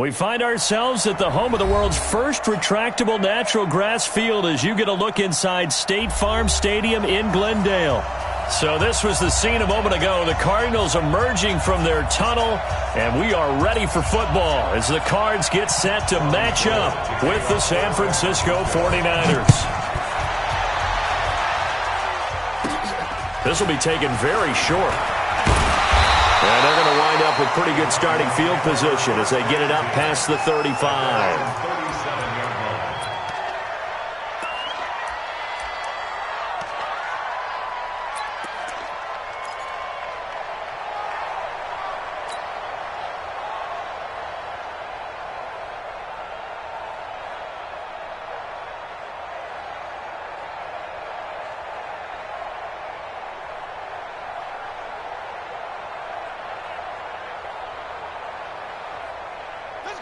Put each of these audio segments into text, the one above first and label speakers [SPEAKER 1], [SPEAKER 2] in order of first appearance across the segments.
[SPEAKER 1] We find ourselves at the home of the world's first retractable natural grass field as you get a look inside State Farm Stadium in Glendale. So this was the scene a moment ago. The Cardinals emerging from their tunnel, and we are ready for football as the Cards get set to match up with the San Francisco 49ers. This will be taken very short. And they're going to wind up with pretty good starting field position as they get it up past the 35.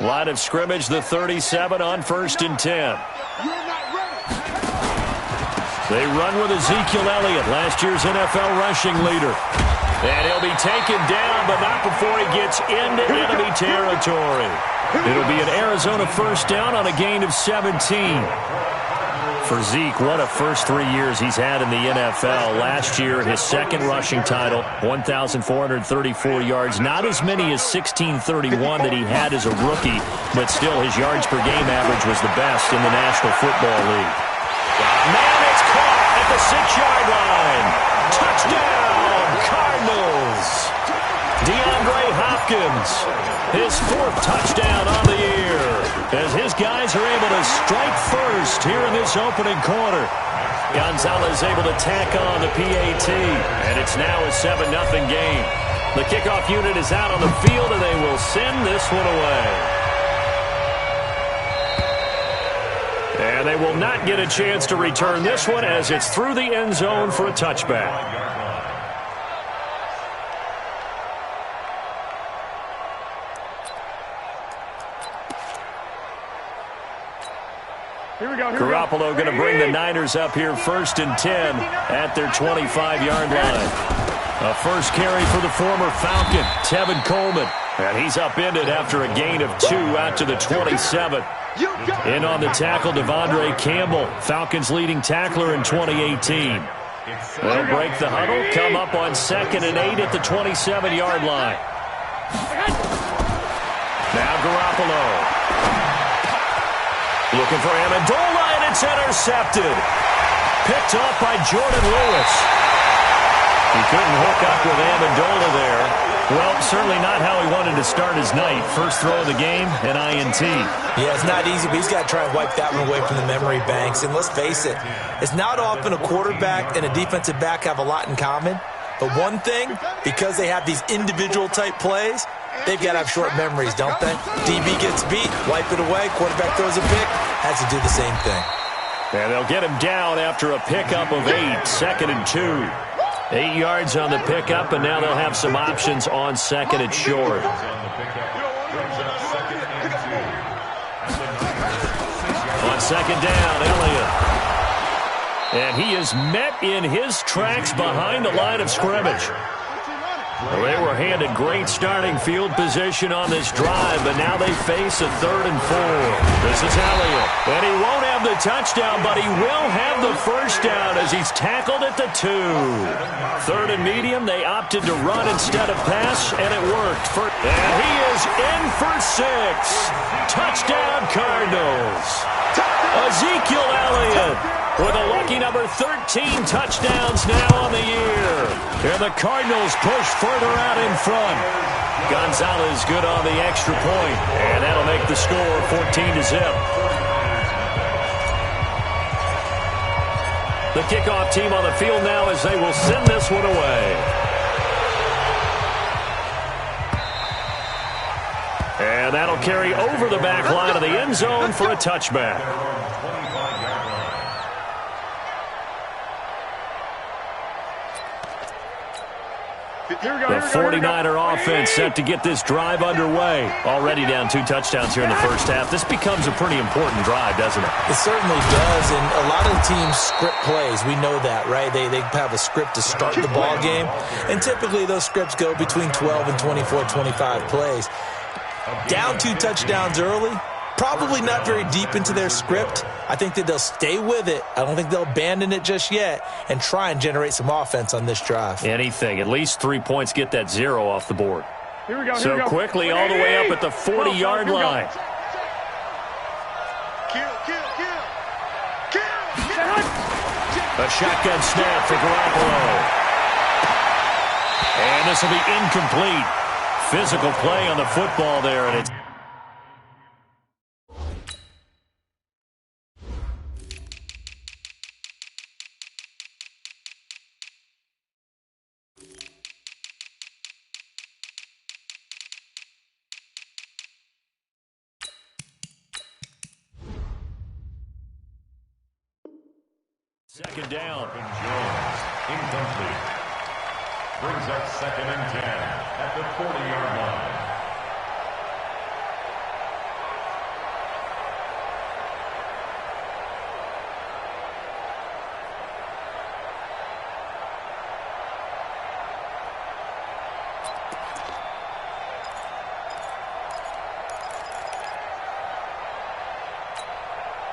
[SPEAKER 1] Line of scrimmage, the 37 on 1st and 10. They run with Ezekiel Elliott, last year's NFL rushing leader. And he'll be taken down, but not before he gets into enemy territory. It'll be an Arizona first down on a gain of 17. For Zeke, what a first 3 years he's had in the NFL. Last year, his second rushing title, 1,434 yards. Not as many as 1,631 that he had as a rookie, but still his yards per game average was the best in the National Football League. Man, it's caught at the 6-yard line. Touchdown, Cardinals. DeAndre Hopkins, his 4th touchdown on the year, as his guys are able to strike first here in this opening quarter. Gonzalez able to tack on the PAT, and it's now a 7-0 game. The kickoff unit is out on the field, and they will send this one away. And they will not get a chance to return this one as it's through the end zone for a touchback. Garoppolo going to bring the Niners up here 1st and 10 at their 25-yard line. A first carry for the former Falcon, Tevin Coleman. And he's upended after a gain of 2 out to the 27. In on the tackle, Devondre Campbell, Falcons' leading tackler in 2018. They'll break the huddle, come up on 2nd and 8 at the 27-yard line. Now Garoppolo. Looking for Amendola, and it's intercepted. Picked off by Jordan Lewis. He couldn't hook up with Amendola there. Well, certainly not how he wanted to start his night. First throw of the game, an INT.
[SPEAKER 2] Yeah, it's not easy, but he's got to try and wipe that one away from the memory banks. And let's face it, it's not often a quarterback and a defensive back have a lot in common. But one thing, because they have these individual type plays, they've got to have short memories, don't they? DB gets beat, wipe it away, quarterback throws a pick, has to do the same thing.
[SPEAKER 1] And they'll get him down after a pickup of 8, 2nd and 2. 8 yards on the pickup, and now they'll have some options on 2nd and short. On 2nd down, Elliott. And he is met in his tracks behind the line of scrimmage. Well, they were handed great starting field position on this drive, but now they face a 3rd and 4. This is Elliott. And he won't have the touchdown, but he will have the first down as he's tackled at the 2. 3rd and medium, they opted to run instead of pass, and it worked. And he is in for 6. Touchdown, Cardinals. Ezekiel Elliott with a lucky number 13 touchdowns now on the year. And the Cardinals push further out in front. Gonzalez good on the extra point, and that'll make the score 14-0. The kickoff team on the field now as they will send this one away. And that'll carry over the back line of the end zone for a touchback. The 49er offense set to get this drive underway. Already down 2 touchdowns here in the first half. This becomes a pretty important drive, doesn't it?
[SPEAKER 2] It certainly does, and a lot of the teams script plays. We know that, right? They have a script to start the ball game, and typically those scripts go between 12 and 24, 25 plays. Down 2 touchdowns early. Probably not very deep into their script. I think that they'll stay with it. I don't think they'll abandon it just yet and try and generate some offense on this drive.
[SPEAKER 1] Anything. At least 3 points get that 0 off the board.
[SPEAKER 3] Here we go,
[SPEAKER 1] so quickly all the way up at the 40-yard line. A shotgun snap for Garoppolo. And this will be incomplete. Physical play on the football there, and it's second down.
[SPEAKER 4] Incomplete. Brings up 2nd and 10 at the 40-yard line.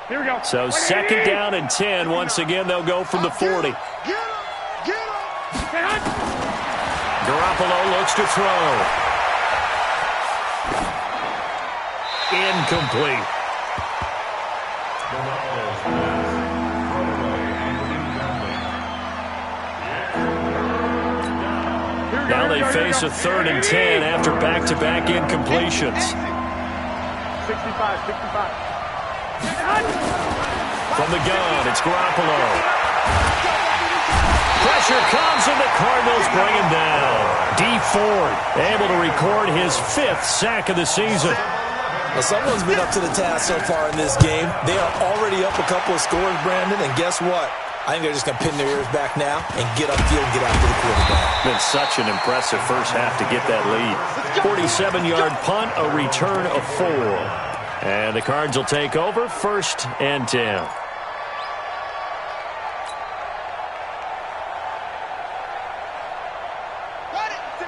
[SPEAKER 3] Here we go.
[SPEAKER 1] So 2nd down and 10. Once again, they'll go from the 40. Garoppolo looks to throw. Incomplete. Now they face a 3rd and 10 after back-to-back incompletions.
[SPEAKER 3] 65.
[SPEAKER 1] From the gun, it's Garoppolo. Pressure comes, and the Cardinals bring him down. D. Ford able to record his 5th sack of the season.
[SPEAKER 2] Well, someone's been up to the task so far in this game. They are already up a couple of scores, Brandon, and guess what? I think they're just going to pin their ears back now and get upfield and get after the quarterback.
[SPEAKER 1] Been such an impressive first half to get that lead. 47-yard punt, a return of 4. And the Cards will take over 1st and 10.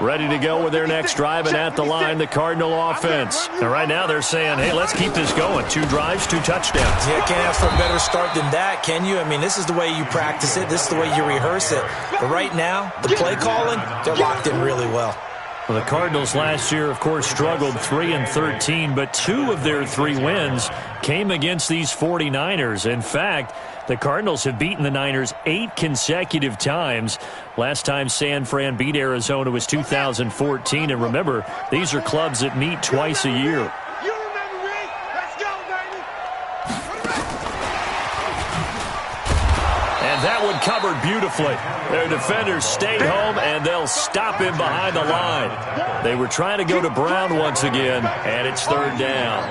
[SPEAKER 1] Ready to go with their next drive, and at the line, the Cardinal offense. And right now they're saying, hey, let's keep this going. 2 drives, 2 touchdowns.
[SPEAKER 2] Yeah, can't ask for a better start than that, can you? I mean, this is the way you practice it. This is the way you rehearse it. But right now, the play calling, they're locked in really well.
[SPEAKER 1] Well, the Cardinals last year, of course, struggled 3-13, but 2 of their 3 wins came against these 49ers. In fact, the Cardinals have beaten the Niners 8 consecutive times. Last time San Fran beat Arizona was 2014. And remember, these are clubs that meet twice a year.
[SPEAKER 3] You remember me? Let's go, baby.
[SPEAKER 1] And that one covered beautifully. Their defenders stayed home, and they'll stop him behind the line. They were trying to go to Brown once again, and it's 3rd down.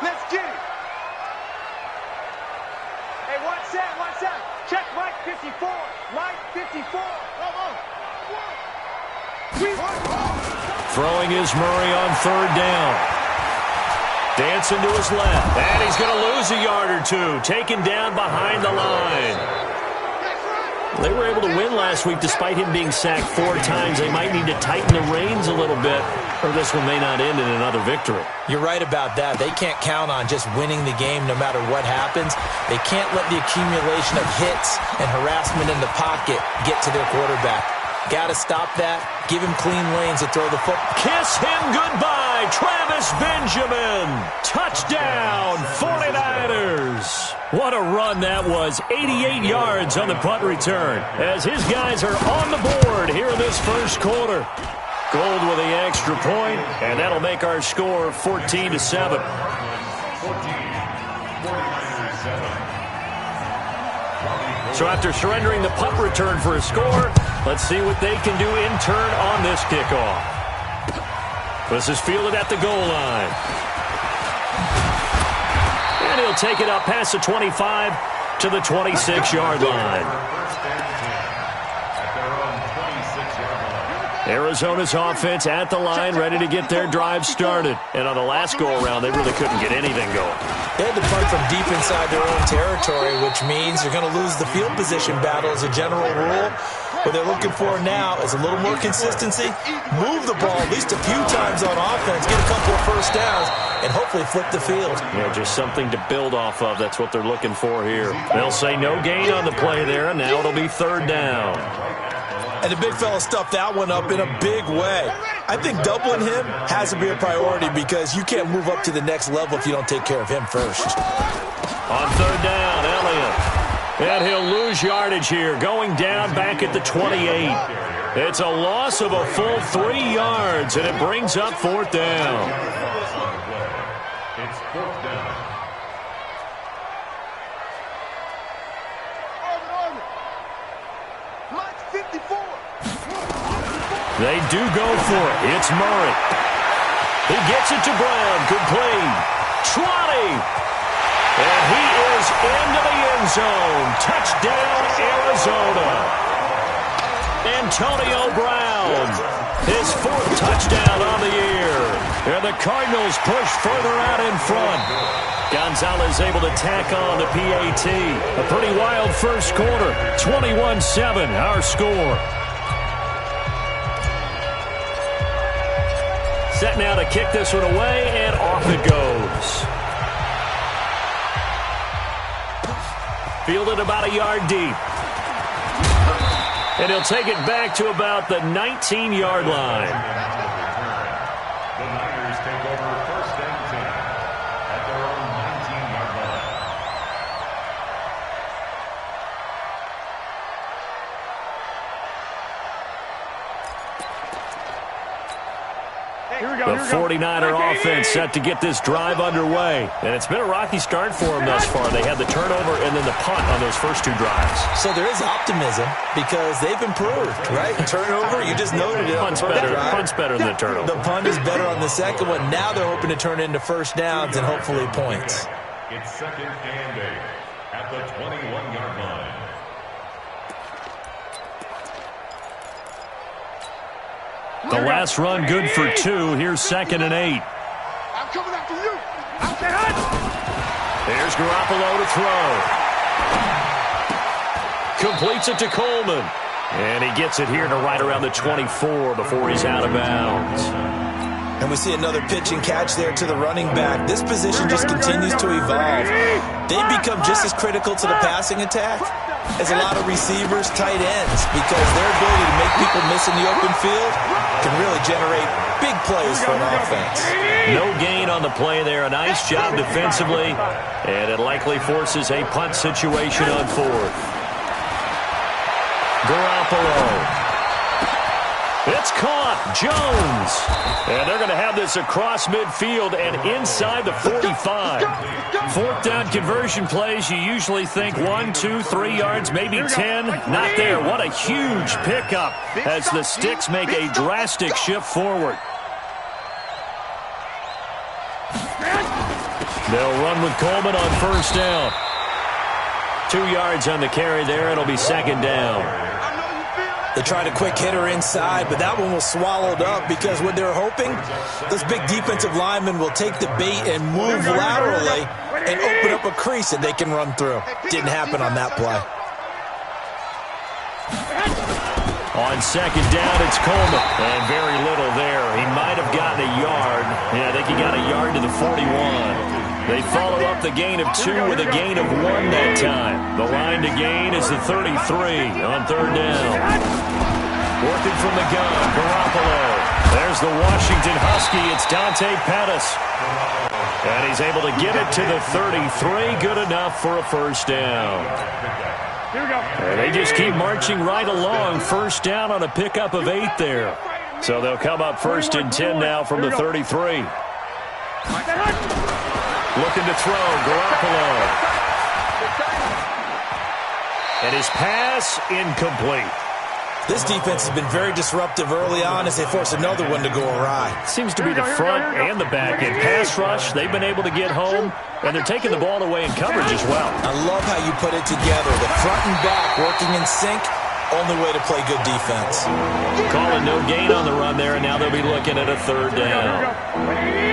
[SPEAKER 3] Let's get it. Hey, watch that. Check Mike 54. Mike 54.
[SPEAKER 1] Throwing is Murray on 3rd down. Dancing to his left, and he's going to lose a yard or 2, taken down behind the line. They were able to win last week despite him being sacked 4 times. They might need to tighten the reins a little bit, or this one may not end in another victory.
[SPEAKER 2] You're right about that. They can't count on just winning the game no matter what happens. They can't let the accumulation of hits and harassment in the pocket get to their quarterback. Got to stop that. Give him clean lanes to throw the football.
[SPEAKER 1] Kiss him goodbye, Travis Benjamin. Touchdown, 49ers. What a run that was. 88 yards on the punt return as his guys are on the board here in this first quarter. Gold with the extra point, and that'll make our score 14-7. So after surrendering the punt return for a score, let's see what they can do in turn on this kickoff. This is fielded at the goal line. And he'll take it up past the 25 to the 26-yard line. Arizona's offense at the line, ready to get their drive started. And on the last go-around, they really couldn't get anything going.
[SPEAKER 2] They had to punt from deep inside their own territory, which means you're going to lose the field position battle as a general rule. What they're looking for now is a little more consistency, move the ball at least a few times on offense, get a couple of first downs, and hopefully flip the field.
[SPEAKER 1] Yeah, just something to build off of. That's what they're looking for here. They'll say no gain on the play there, and now it'll be third down.
[SPEAKER 2] And the big fella stuffed that one up in a big way. I think doubling him has to be a priority because you can't move up to the next level if you don't take care of him first.
[SPEAKER 1] On third down, Elliott. And he'll lose yardage here, going down back at the 28. It's a loss of a full 3 yards, and it brings up fourth down.
[SPEAKER 4] It's fourth down.
[SPEAKER 1] They do go for it. It's Murray. He gets it to Brown. Complete. 20. And he is into the end zone. Touchdown, Arizona. Antonio Brown. His 4th touchdown on the year. And the Cardinals push further out in front. Gonzalez able to tack on the PAT. A pretty wild first quarter. 21-7, our score. Set now to kick this one away, and off it goes. Fielded about a yard deep. And he'll take it back to about the 19-yard line.
[SPEAKER 4] The Niners take over first and 10 at their own 19-yard line.
[SPEAKER 1] The 49er offense set to get this drive underway. And it's been a rocky start for them thus far. They had the turnover and then the punt on those first 2 drives.
[SPEAKER 2] So there is optimism because they've improved, right? Turnover, you just noted it.
[SPEAKER 1] Punt's better than the turnover.
[SPEAKER 2] The punt is better on the second one. Now they're hoping to turn it into first downs and hopefully points.
[SPEAKER 4] It's second and 8 at the 21-yard line.
[SPEAKER 1] The last run good for 2. Here's second and 8.
[SPEAKER 3] I'm coming after you.
[SPEAKER 1] There's Garoppolo to throw. Completes it to Coleman. And he gets it here to right around the 24 before he's out of bounds.
[SPEAKER 2] And we see another pitch and catch there to the running back. This position just continues to evolve. They become just as critical to the passing attack as a lot of receivers, tight ends, because their ability to make people miss in the open field can really generate big plays for an offense.
[SPEAKER 1] No gain on the play there. A nice job defensively, and it likely forces a punt situation on 4th. Garoppolo. It's caught. Jones. And they're going to have this across midfield and inside the 45. 4th down conversion plays, you usually think 1, 2, 3 yards, maybe 10. Not there. What a huge pickup as the Sticks make a drastic shift forward. They'll run with Coleman on first down. 2 yards on the carry there. It'll be second down.
[SPEAKER 2] They tried a quick hitter inside, but that one was swallowed up because what they're hoping, those big defensive linemen will take the bait and move laterally and open up a crease that they can run through. Didn't happen on that play.
[SPEAKER 1] On second down, it's Coleman. And very little there. He might have gotten a yard. Yeah, I think he got a yard to the 41. They follow up the gain of 2 with a gain of 1 that time. The line to gain is the 33 on third down. Working from the gun, Garoppolo. There's the Washington Husky. It's Dante Pettis. And he's able to get it to the 33. Good enough for a first down. And they just keep marching right along. First down on a pickup of 8 there. So they'll come up first and 10 now from the 33. Looking to throw, Garoppolo. And his pass incomplete.
[SPEAKER 2] This defense has been very disruptive early on as they force another one to go awry.
[SPEAKER 1] Seems to be the front and the back end. Pass rush, they've been able to get home, and they're taking the ball away in coverage as well.
[SPEAKER 2] I love how you put it together. The front and back working in sync. Only way to play good defense.
[SPEAKER 1] Calling no gain on the run there, and now they'll be looking at a third down.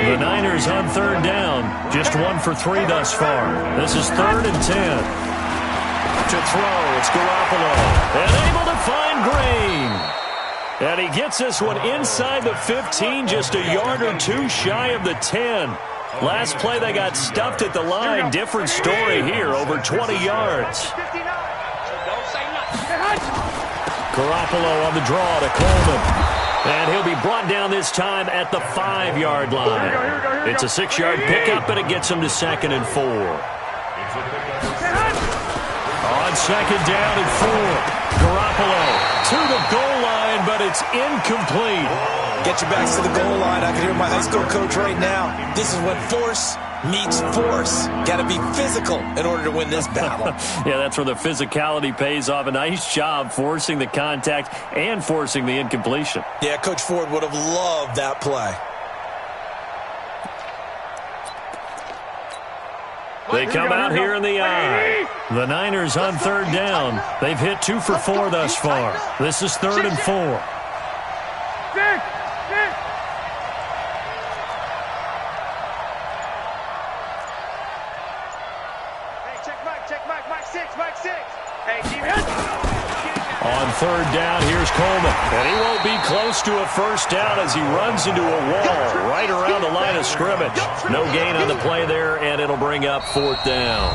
[SPEAKER 1] The Niners on third down. Just 1 for 3 thus far. This is 3rd and 10. To throw, it's Garoppolo. And able to find Green. And he gets this one inside the 15, just a yard or two shy of the 10. Last play, they got stuffed at the line. Different story here, over 20 yards. Garoppolo on the draw to Coleman. And he'll be brought down this time at the 5-yard line. It's a 6-yard pickup, and it gets him to 2nd and 4. On 2nd down and 4. Garoppolo to the goal line, but it's incomplete.
[SPEAKER 2] Get your backs to the goal line. I can hear my high school coach right now. This is when force meets force. Got to be physical in order to win this battle.
[SPEAKER 1] Yeah, that's where the physicality pays off. A nice job forcing the contact and forcing the incompletion.
[SPEAKER 2] Yeah, Coach Ford would have loved that play.
[SPEAKER 1] They come out here in the eye. The Niners on 3rd down. They've hit 2 for 4 thus far. This is 3rd and 4. On 3rd down, here's Coleman. And he won't be close to a first down as he runs into a wall right around the line of scrimmage. No gain on the play there, and it'll bring up 4th down.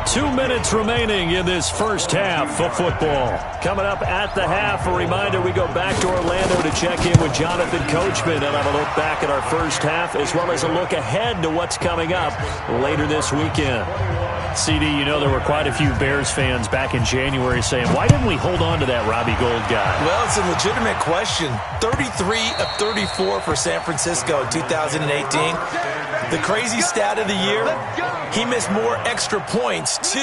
[SPEAKER 1] 2 minutes remaining in this first half of football. Coming up at the half, a reminder, we go back to Orlando to check in with Jonathan Coachman and have a look back at our first half, as well as a look ahead to what's coming up later this weekend. CD, you know there were quite a few Bears fans back in January saying, why didn't we hold on to that Robbie Gould guy?
[SPEAKER 2] Well, it's a legitimate question. 33 of 34 for San Francisco in 2018. The crazy stat of the year, he missed more extra points, 2,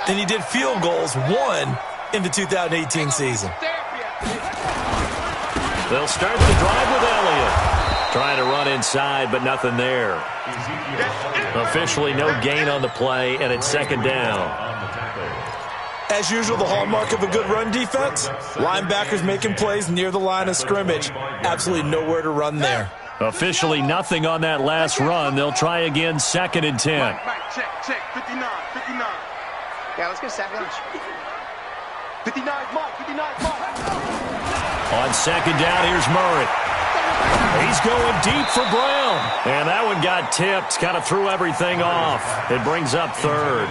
[SPEAKER 2] than he did field goals, 1, in the 2018 season.
[SPEAKER 1] They'll start the drive with Elliott. Trying to run inside, but nothing there. Officially no gain on the play, and it's 2nd down.
[SPEAKER 2] As usual, the hallmark of a good run defense, linebackers making plays near the line of scrimmage. Absolutely nowhere to run there.
[SPEAKER 1] Officially nothing on that last run. They'll try again, 2nd and 10.
[SPEAKER 3] Mike, check, 59. Yeah, let's get sack lunch. 59 Mike.
[SPEAKER 1] On 2nd down, here's Murray. He's going deep for Brown. And that one got tipped, kind of threw everything off. It brings up 3rd.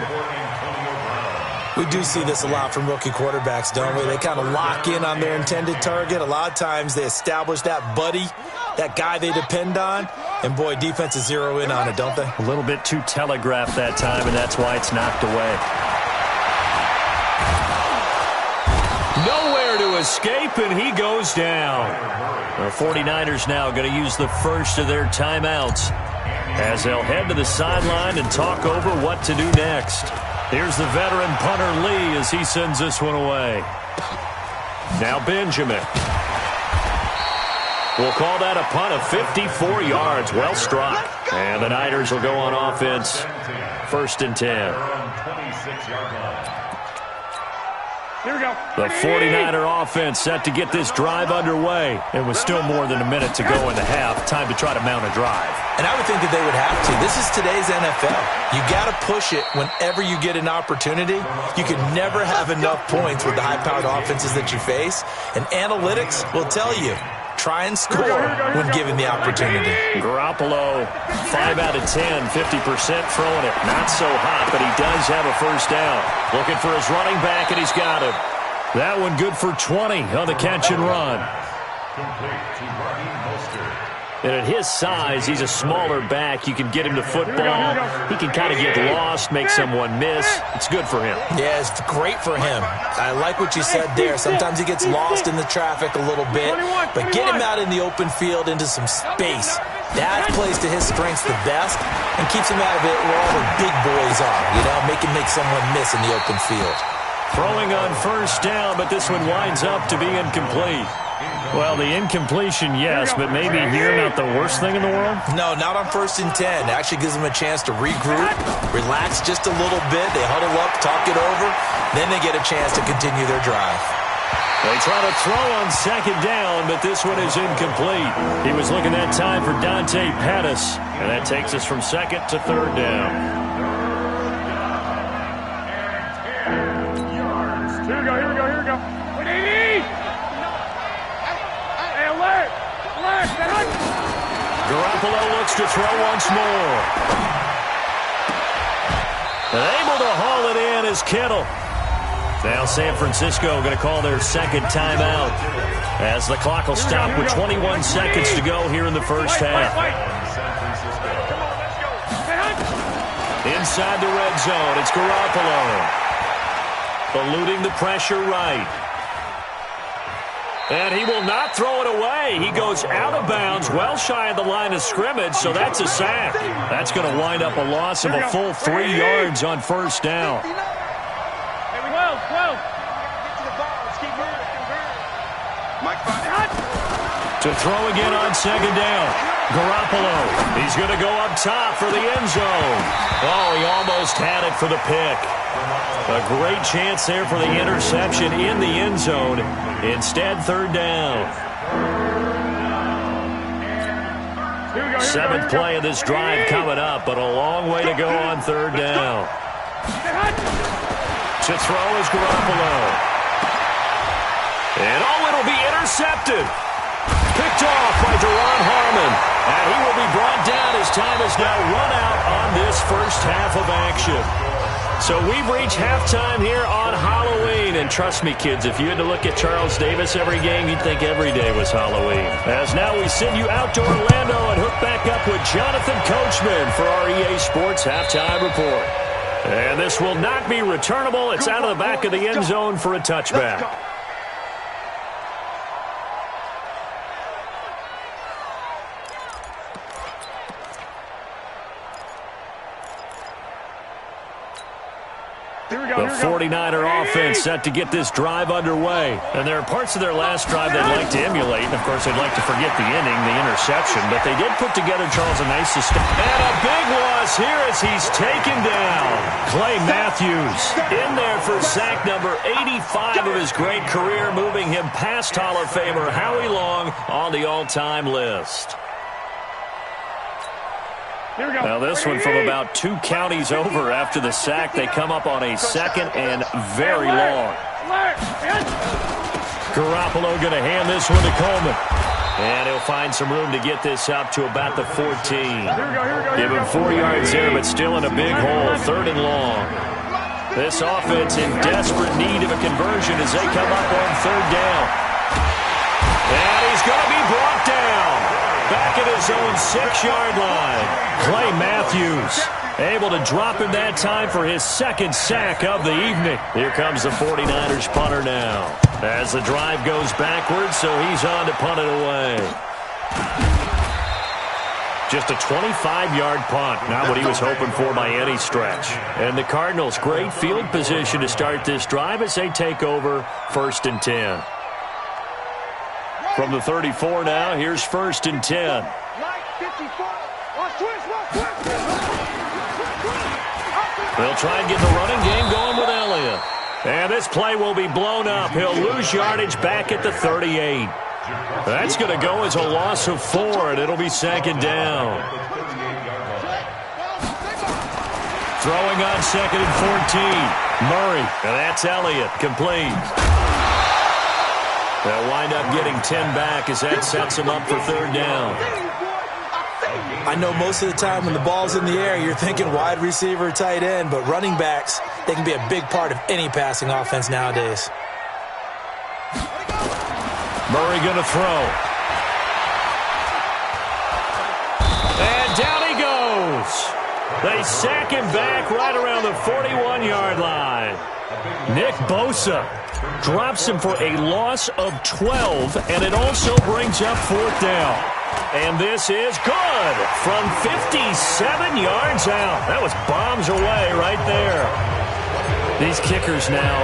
[SPEAKER 2] We do see this a lot from rookie quarterbacks, don't we? They kind of lock in on their intended target. A lot of times they establish that buddy, that guy they depend on. And, boy, defenses zero in on it, don't they?
[SPEAKER 1] A little bit too telegraphed that time, and that's why it's knocked away. Nowhere to escape, and he goes down. The 49ers now going to use the first of their timeouts as they'll head to the sideline and talk over what to do next. Here's the veteran punter Lee as he sends this one away. Now Benjamin. We'll call that a punt of 54 yards. Well struck. And the Niners will go on offense. 1st and 10.
[SPEAKER 3] Here we go.
[SPEAKER 1] The 49er offense set to get this drive underway. And with still more than a minute to go in the half, time to try to mount a drive.
[SPEAKER 2] And I would think that they would have to. This is today's NFL. You got to push it whenever you get an opportunity. You can never have enough points with the high-powered offenses that you face. And analytics will tell you, try and score when given the opportunity.
[SPEAKER 1] Garoppolo, 5 out of 10, 50% throwing it. Not so hot, but he does have a first down. Looking for his running back, and he's got it. That one good for 20 on the catch and run. And at his size, he's a smaller back. You can get him to football. He can kind of get lost, make someone miss. It's good for him.
[SPEAKER 2] Yeah, it's great for him. I like what you said there. Sometimes he gets lost in the traffic a little bit, but get him out in the open field into some space. That plays to his strengths the best and keeps him out of it where all the big boys are, you know, make someone miss in the open field.
[SPEAKER 1] Throwing on first down, but this one winds up to be incomplete. Well, the incompletion, yes, but maybe here not the worst thing in the world?
[SPEAKER 2] No, not on 1st and 10. It actually gives them a chance to regroup, relax just a little bit. They huddle up, talk it over. Then they get a chance to continue their drive.
[SPEAKER 1] They try to throw on 2nd down, but this one is incomplete. He was looking that time for Dante Pettis, and that takes us from 2nd to 3rd down. Garoppolo looks to throw once more. And able to haul it in is Kittle. Now San Francisco going to call their second timeout as the clock will stop with 21 seconds to go here in the first half. Inside the red zone, it's Garoppolo. Eluding the pressure right. And he will not throw it away. He goes out of bounds, well shy of the line of scrimmage, so that's a sack. That's going to wind up a loss of a full 3 yards on first down. To throw again on second down. Garoppolo, he's going to go up top for the end zone. Oh, he almost had it for the pick. A great chance there for the interception in the end zone. Instead, third down. Seventh play of this drive coming up, but a long way to go on third down. To throw is Garoppolo. And it'll be intercepted. Picked off by Deron Harmon. And he will be brought down as time is now run out on this first half of action. So we've reached halftime here on Halloween. And trust me, kids, if you had to look at Charles Davis every game, you'd think every day was Halloween. As now we send you out to Orlando and hook back up with Jonathan Coachman for our EA Sports Halftime Report. And this will not be returnable. It's out of the back of the end zone for a touchback. The 49er offense set to get this drive underway. And there are parts of their last drive they'd like to emulate. And, of course, they'd like to forget the inning, the interception. But they did put together, Charles, a nice system. And a big loss here as he's taken down. Clay Matthews in there for sack number 85 of his great career, moving him past Hall of Famer Howie Long on the all-time list. Now this one from about 2 counties over after the sack. They come up on a second and very long. Garoppolo going to hand this one to Coleman. And he'll find some room to get this up to about the 14. Give him 4 yards there, but still in a big hole. Third and long. This offense in desperate need of a conversion as they come up on third down. And he's going to be brought down. Back at his own 6-yard line. Clay Matthews able to drop him that time for his second sack of the evening. Here comes the 49ers punter now. As the drive goes backwards, so he's on to punt it away. Just a 25-yard punt. Not what he was hoping for by any stretch. And the Cardinals, great field position to start this drive as they take over 1st and 10. From the 34 now, here's 1st and 10. They'll try and get the running game going with Elliott. And this play will be blown up. He'll lose yardage back at the 38. That's going to go as a loss of 4, and it'll be second down. Throwing on 2nd and 14. Murray, and that's Elliott, complete. They'll wind up getting 10 back as that sets them up for third down.
[SPEAKER 2] I know most of the time when the ball's in the air, you're thinking wide receiver, tight end, but running backs, they can be a big part of any passing offense nowadays.
[SPEAKER 1] Murray going to throw. And down he goes. They sack him back right around the 41-yard line. Nick Bosa drops him for a loss of 12, and it also brings up 4th down. And this is good from 57 yards out. That was bombs away right there. These kickers now,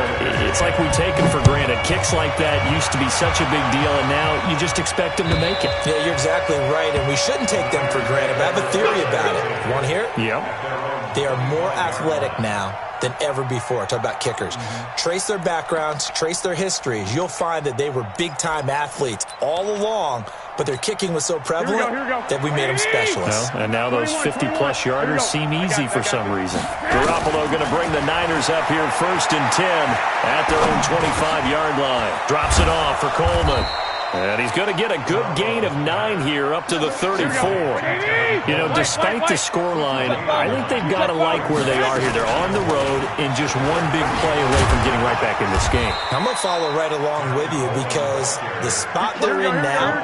[SPEAKER 1] it's like we take them for granted. Kicks like that used to be such a big deal, and now you just expect them to make it.
[SPEAKER 2] Yeah, you're exactly right, and we shouldn't take them for granted, but I have a theory about it. You want to hear it?
[SPEAKER 1] Yep.
[SPEAKER 2] They are more athletic now than ever before. Talk about kickers. Trace their backgrounds, trace their histories. You'll find that they were big-time athletes all along, but their kicking was so prevalent that we made them specialists.
[SPEAKER 1] Well, and now those 50-plus yarders seem easy for some reason. Garoppolo going to bring the Niners up here 1st and 10 at their own 25-yard line. Drops it off for Coleman. And he's going to get a good gain of 9 here up to the 34. You know, despite the scoreline, I think they've got to like where they are here. They're on the road and just one big play away from getting right back in this game.
[SPEAKER 2] I'm going to follow right along with you because the spot they're in now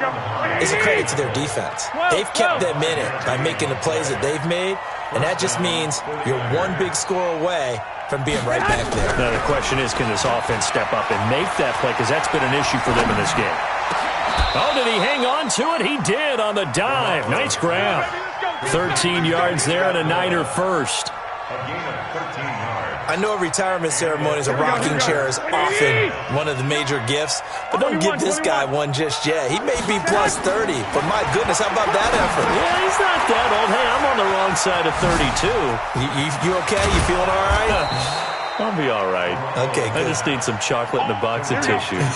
[SPEAKER 2] is a credit to their defense. They've kept them in it by making the plays that they've made, and that just means you're one big score away from being right back there.
[SPEAKER 1] Now, the question is, can this offense step up and make that play? Because that's been an issue for them in this game. Oh, did he hang on to it? He did on the dive. Nice grab. 13 yards there and a Niner first.
[SPEAKER 2] I know retirement ceremonies, a rocking chair is often one of the major gifts, but don't give this guy one just yet. He may be plus 30, but my goodness, how about that effort?
[SPEAKER 1] Yeah, he's not that old. Hey, I'm on the wrong side of 32.
[SPEAKER 2] You okay? You feeling all right?
[SPEAKER 1] I'll be all right.
[SPEAKER 2] Okay, good.
[SPEAKER 1] I just need some chocolate and a box of tissues.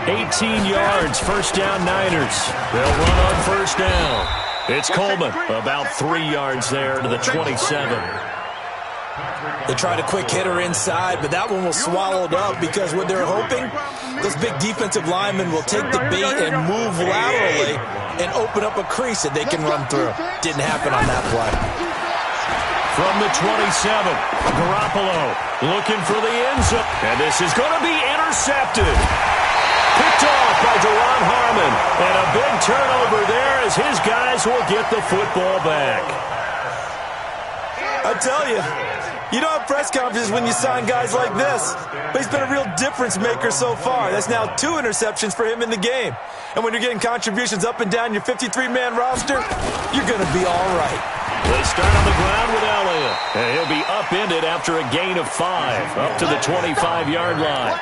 [SPEAKER 1] 18 yards, first down Niners. They'll run on first down. It's Coleman, about 3 yards there to the 27.
[SPEAKER 2] They tried a quick hitter inside, but that one was swallowed up because what they're hoping, those big defensive linemen will take the bait and move laterally and open up a crease that they can run through. Didn't happen on that play.
[SPEAKER 1] From the 27, Garoppolo looking for the end zone. And this is going to be intercepted. Picked off by Deron Harmon. And a big turnover there as his guys will get the football back.
[SPEAKER 2] I tell you, you don't have press conferences when you sign guys like this. But he's been a real difference maker so far. That's now 2 interceptions for him in the game. And when you're getting contributions up and down your 53-man roster, you're going to be all right.
[SPEAKER 1] They start on the ground with Elliott. And he'll be upended after a gain of 5, up to the 25-yard line.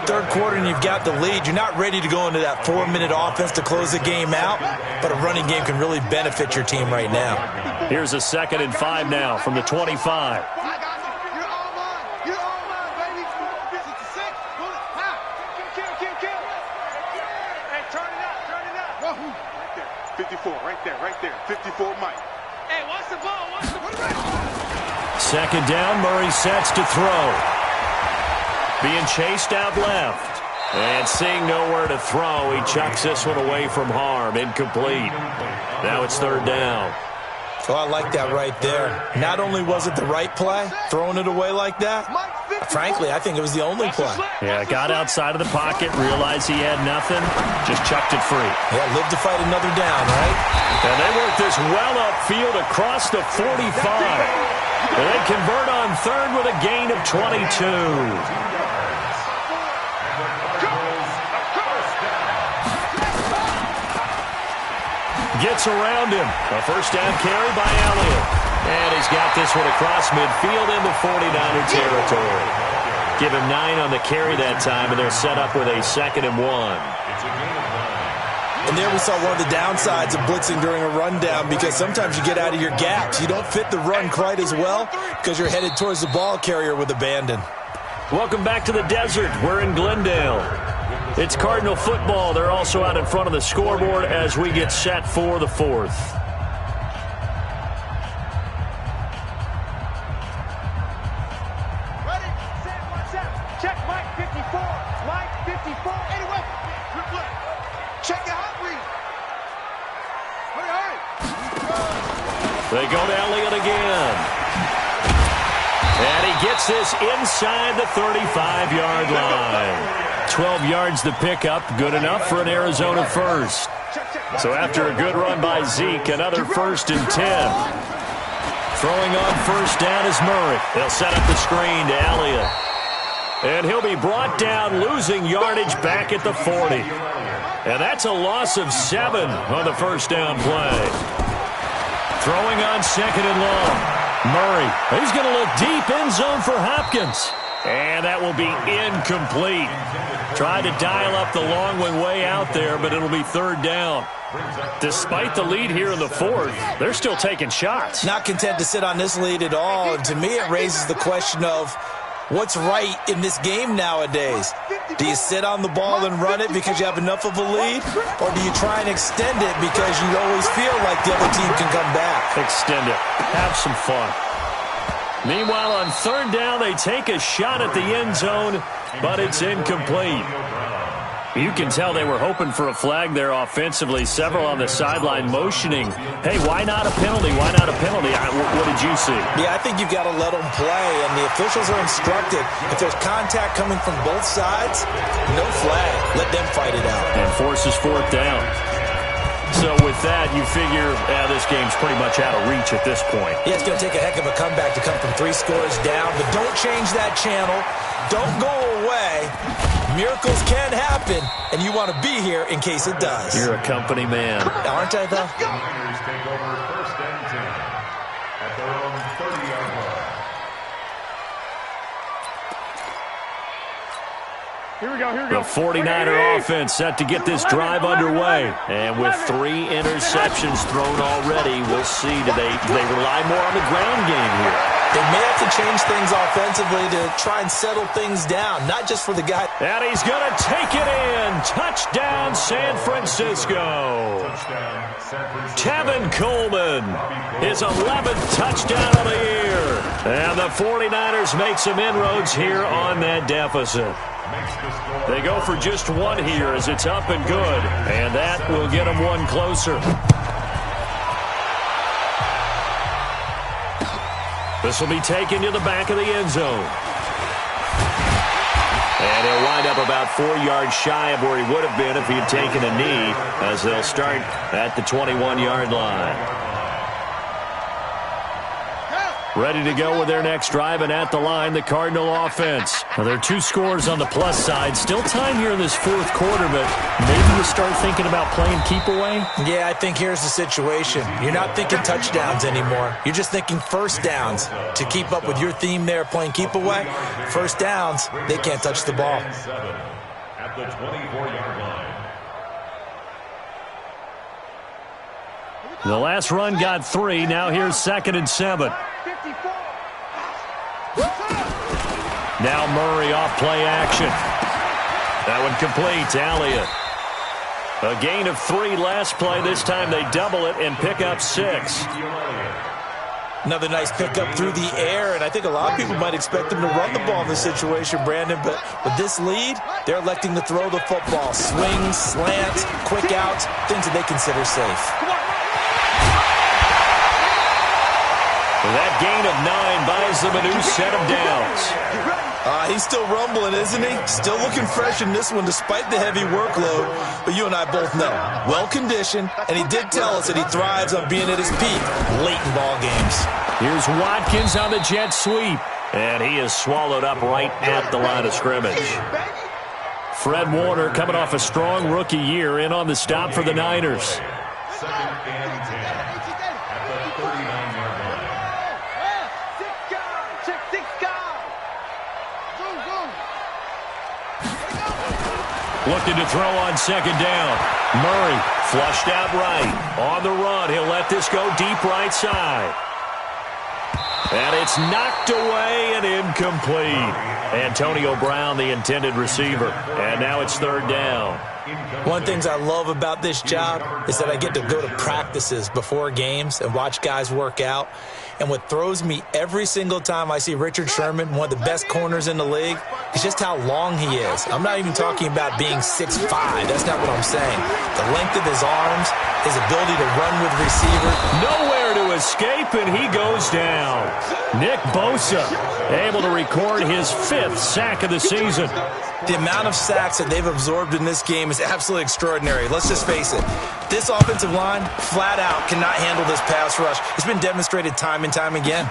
[SPEAKER 2] Third quarter and you've got the lead. You're not ready to go into that 4-minute offense to close the game out, but a running game can really benefit your team right now.
[SPEAKER 1] Here's a 2nd and 5 now from the 25.
[SPEAKER 3] Right there. 54, Mike. Hey, watch the ball.
[SPEAKER 1] 2nd down, Murray sets to throw. Being chased out left. And seeing nowhere to throw, he chucks this one away from harm. Incomplete. Now it's 3rd down.
[SPEAKER 2] So I like that right there. Not only was it the right play, throwing it away like that, frankly, I think it was the only play.
[SPEAKER 1] Yeah, got outside of the pocket, realized he had nothing, just chucked it free.
[SPEAKER 2] Yeah, live to fight another down, right?
[SPEAKER 1] And they work this well upfield across the 45. And they convert on 3rd with a gain of 22. Gets around him. A first down carry by Elliott. And he's got this one across midfield into 49er territory. Give him 9 on the carry that time, and they're set up with a 2nd and 1.
[SPEAKER 2] And there we saw one of the downsides of blitzing during a rundown because sometimes you get out of your gaps. You don't fit the run quite as well because you're headed towards the ball carrier with abandon.
[SPEAKER 1] Welcome back to the desert. We're in Glendale. It's Cardinal football. They're also out in front of the scoreboard as we get set for the 4th.
[SPEAKER 3] Ready, set, watch out. Check Mike 54. Mike 54. Anyway, good play. Check your hot read. Hurry.
[SPEAKER 1] They go to Elliott again. And he gets this inside the 35-yard line. 12 yards to pick up, good enough for an Arizona first. So after a good run by Zeke, another 1st and 10. Throwing on first down is Murray. They'll set up the screen to Elliott. And he'll be brought down, losing yardage back at the 40. And that's a loss of 7 on the first down play. Throwing on 2nd and long. Murray, he's going to look deep end zone for Hopkins. And that will be incomplete. Tried to dial up the long one way out there, but it'll be 3rd down. Despite the lead here in the 4th, they're still taking shots.
[SPEAKER 2] Not content to sit on this lead at all. And to me, it raises the question of what's right in this game nowadays. Do you sit on the ball and run it because you have enough of a lead? Or do you try and extend it because you always feel like the other team can come back?
[SPEAKER 1] Extend it. Have some fun. Meanwhile, on 3rd down, they take a shot at the end zone but it's incomplete. You can tell they were hoping for a flag there offensively. Several on the sideline motioning, hey, why not a penalty? Why not a penalty? What did you see?
[SPEAKER 2] Yeah, I think you've got to let them play, and the officials are instructed. If there's contact coming from both sides, no flag. Let them fight it out.
[SPEAKER 1] And forces fourth down. So with that, you figure this game's pretty much out of reach at this point.
[SPEAKER 2] Yeah, it's going to take a heck of a comeback to come from 3 scores down, but don't change that channel. Don't go away. Miracles can happen, and you want to be here in case it does.
[SPEAKER 1] You're a company man.
[SPEAKER 2] Aren't I, though?
[SPEAKER 4] Niners take over 1st and 10 at their own 30-yard line.
[SPEAKER 3] Here we go.
[SPEAKER 1] The 49er offense set to get this drive underway. And with 3 interceptions thrown already, we'll see. Do they rely more on the ground game here?
[SPEAKER 2] They may have to change things offensively to try and settle things down, not just for the guy.
[SPEAKER 1] And he's going to take it in. Touchdown, San Francisco.
[SPEAKER 4] Touchdown, San Francisco.
[SPEAKER 1] Tevin Coleman, his 11th touchdown of the year. And the 49ers make some inroads here on that deficit. They go for just 1 here as it's up and good. And that will get them 1 closer. This will be taken to the back of the end zone. And he'll wind up about 4 yards shy of where he would have been if he had taken a knee, as they'll start at the 21-yard line. Ready to go with their next drive, and at the line, the Cardinal offense. Now, there are 2 scores on the plus side. Still time here in this 4th quarter, but maybe you start thinking about playing keep away?
[SPEAKER 2] Yeah, I think here's the situation. You're not thinking touchdowns anymore. You're just thinking first downs. To keep up with your theme there, playing keep away, first downs, they can't touch the ball.
[SPEAKER 4] At the 24-yard line.
[SPEAKER 1] The last run got 3. Now here's 2nd and 7. Now Murray off play action. That one complete to Elliott. A gain of 3 last play. This time they double it and pick up 6.
[SPEAKER 2] Another nice pickup through the air, and I think a lot of people might expect them to run the ball in this situation, Brandon, but with this lead, they're electing to throw the football. Swings, slants, quick outs, things that they consider safe.
[SPEAKER 1] That gain of 9 buys them a new set of downs.
[SPEAKER 2] He's still rumbling, isn't he? Still looking fresh in this one despite the heavy workload. But you and I both know, well-conditioned, and he did tell us that he thrives on being at his peak late in ball games.
[SPEAKER 1] Here's Watkins on the jet sweep, and he is swallowed up right at the line of scrimmage. Fred Warner coming off a strong rookie year in on the stop for the Niners.
[SPEAKER 4] 2nd and 10 at the 39-yard line.
[SPEAKER 1] Looking to throw on 2nd down. Murray flushed out right. On the run, he'll let this go deep right side. And it's knocked away and incomplete. Antonio Brown, the intended receiver. And now it's 3rd down.
[SPEAKER 2] One of the things I love about this job is that I get to go to practices before games and watch guys work out. And what throws me every single time I see Richard Sherman, one of the best corners in the league, is just how long he is. I'm not even talking about being 6'5". That's not what I'm saying. The length of his arms, his ability to run with receivers.
[SPEAKER 1] Nowhere to escape, and he goes down. Nick Bosa able to record his 5th sack of the season.
[SPEAKER 2] The amount of sacks that they've absorbed in this game is absolutely extraordinary. Let's just face it. This offensive line, flat out, cannot handle this pass rush. It's been demonstrated time and time again.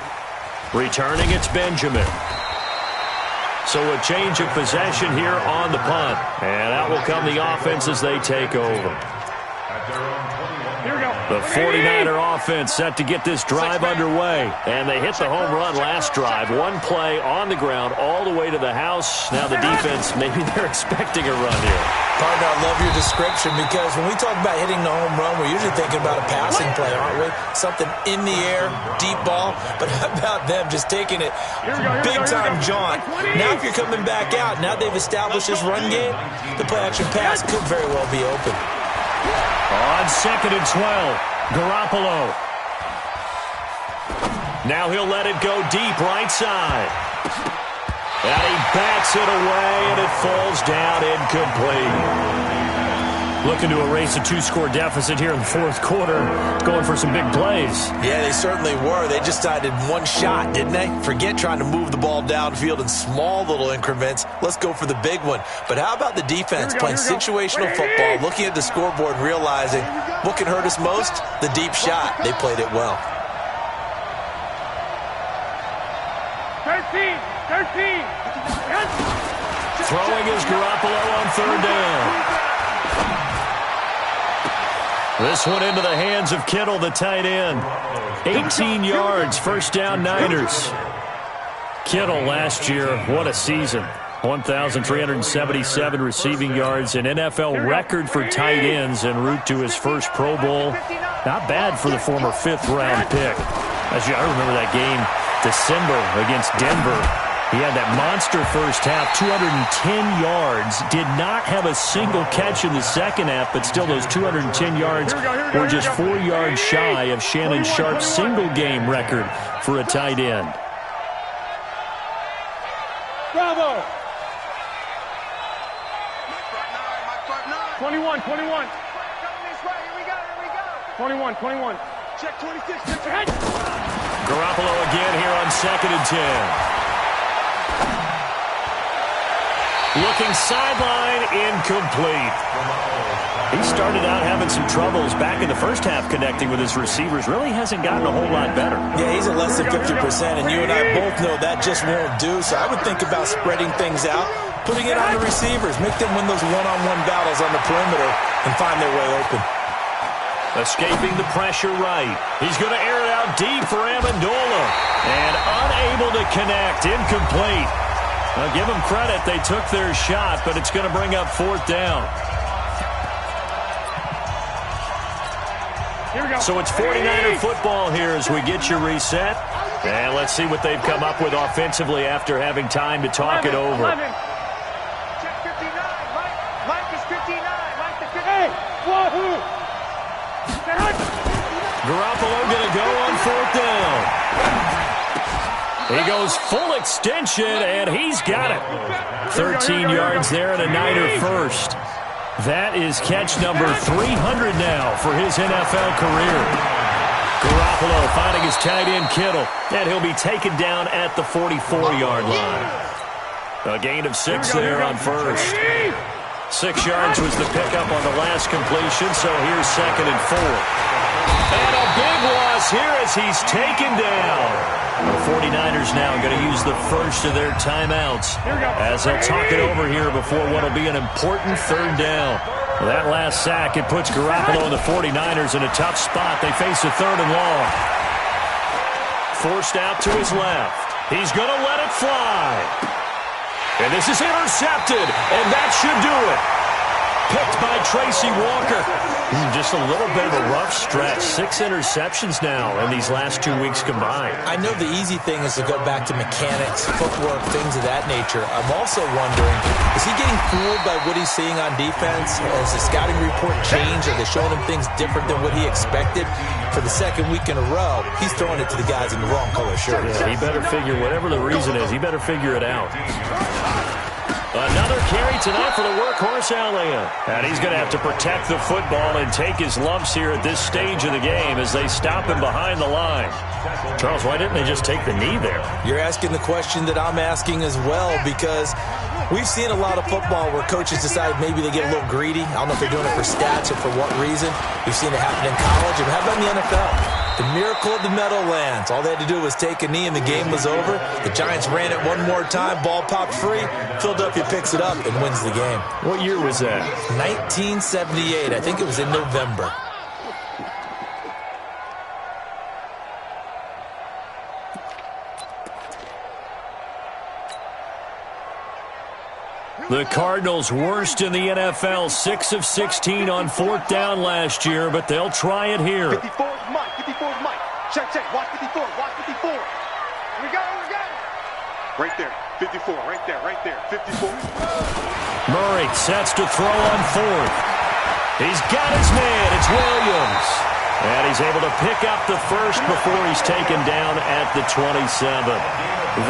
[SPEAKER 1] Returning, it's Benjamin. So a change of possession here on the punt. And out will come the offense as they take over.
[SPEAKER 3] Here we go.
[SPEAKER 1] The 49er offense set to get this drive underway. And they hit the home run last drive. 1 play on the ground all the way to the house. Now the defense, maybe they're expecting a run here.
[SPEAKER 2] Partner, I love your description because when we talk about hitting the home run, we're usually thinking about a passing play, aren't we? Something in the air, deep ball. But how about them just taking it big-time jaunt? Now if you're coming back out, now they've established this run game, the play-action pass could very well be open.
[SPEAKER 1] On 2nd and 12, Garoppolo. Now he'll let it go deep right side. And he bats it away, and it falls down incomplete. Looking to erase a 2-score deficit here in the fourth quarter, going for some big plays.
[SPEAKER 2] Yeah, they certainly were. They just decided one shot, didn't they? Forget trying to move the ball downfield in small little increments. Let's go for the big one. But how about the defense playing situational football, looking at the scoreboard, realizing what can hurt us most? The deep shot. They played it well.
[SPEAKER 3] 13.
[SPEAKER 1] Throwing is Garoppolo on third down. This one into the hands of Kittle, the tight end. 18 yards, first down Niners. Kittle last year, what a season. 1,377 receiving yards, an NFL record for tight ends en route to his first Pro Bowl. Not bad for the former fifth-round pick. I remember that game, December against Denver. He had that monster first half, 210 yards. Did not have a single catch in the second half, but still those 210 yards were just 4 yards shy of Shannon Sharp's single-game record for a tight end.
[SPEAKER 3] Bravo. 21. 21. Check 26.
[SPEAKER 1] Garoppolo again here on 2nd and 10. Looking sideline, incomplete. He started out having some troubles back in the first half connecting with his receivers. Really hasn't gotten a whole lot better.
[SPEAKER 2] Yeah, he's at less than 50%, and you and I both know that just won't do. So I would think about spreading things out, putting it on the receivers, make them win those one-on-one battles on the perimeter and find their way open.
[SPEAKER 1] Escaping the pressure right. He's going to air it out deep for Amendola. And unable to connect, incomplete. Now, give them credit. They took their shot, but it's going to bring up fourth down.
[SPEAKER 3] Here we go.
[SPEAKER 1] So it's 49er football here as we get you reset. And let's see what they've come up with offensively after having time to talk it over.
[SPEAKER 3] 11. Check 59. Mike is 59. Mike the 50. Hey, wahoo!
[SPEAKER 1] Garoppolo going to go on fourth down. He goes full extension, and he's got it. 13 yards there and a Niner first. That is catch number 300 now for his NFL career. Garoppolo finding his tight end Kittle, and he'll be taken down at the 44-yard line. A gain of 6 there on first. 6 yards was the pickup on the last completion, so here's 2nd and 4. And a big loss here as he's taken down. The 49ers now going to use the first of their timeouts as they'll talk it over here before what will be an important third down. That last sack, it puts Garoppolo and the 49ers in a tough spot. They face a 3rd and long. Forced out to his left. He's going to let it fly. And this is intercepted, and that should do it. Picked by Tracy Walker. Just a little bit of a rough stretch. 6 interceptions now in these last 2 weeks combined.
[SPEAKER 2] I know the easy thing is to go back to mechanics, footwork, things of that nature. I'm also wondering, is he getting fooled by what he's seeing on defense? Has the scouting report changed? Are they showing him things different than what he expected? For the 2nd week in a row, he's throwing it to the guys in the wrong color shirts.
[SPEAKER 1] Yeah, he better figure, whatever the reason is, he better figure it out. Another carry tonight for the workhorse Elliott. And he's going to have to protect the football and take his lumps here at this stage of the game as they stop him behind the line. Charles, why didn't they just take the knee there?
[SPEAKER 2] You're asking the question that I'm asking as well, because we've seen a lot of football where coaches decide maybe they get a little greedy. I don't know if they're doing it for stats or for what reason. We've seen it happen in college. And how about in the NFL? The miracle of the Meadowlands. All they had to do was take a knee and the game was over. The Giants ran it one more time. Ball popped free. Philadelphia picks it up and wins the game.
[SPEAKER 1] What year was that?
[SPEAKER 2] 1978. I think it was in November.
[SPEAKER 1] The Cardinals worst in the NFL, 6 of 16 on 4th down last year, but they'll try it here.
[SPEAKER 3] 54 is Mike. 54 is Mike. Check. Watch 54. Watch 54. Here we go. Right there. 54. Right there. 54.
[SPEAKER 1] Murray sets to throw on 4th. He's got his man. It's Williams. And he's able to pick up the first before he's taken down at the 27.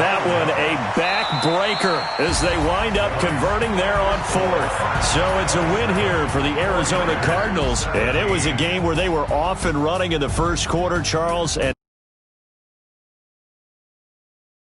[SPEAKER 1] That one a backbreaker as they wind up converting there on fourth. So it's a win here for the Arizona Cardinals. And it was a game where they were off and running in the first quarter, Charles. And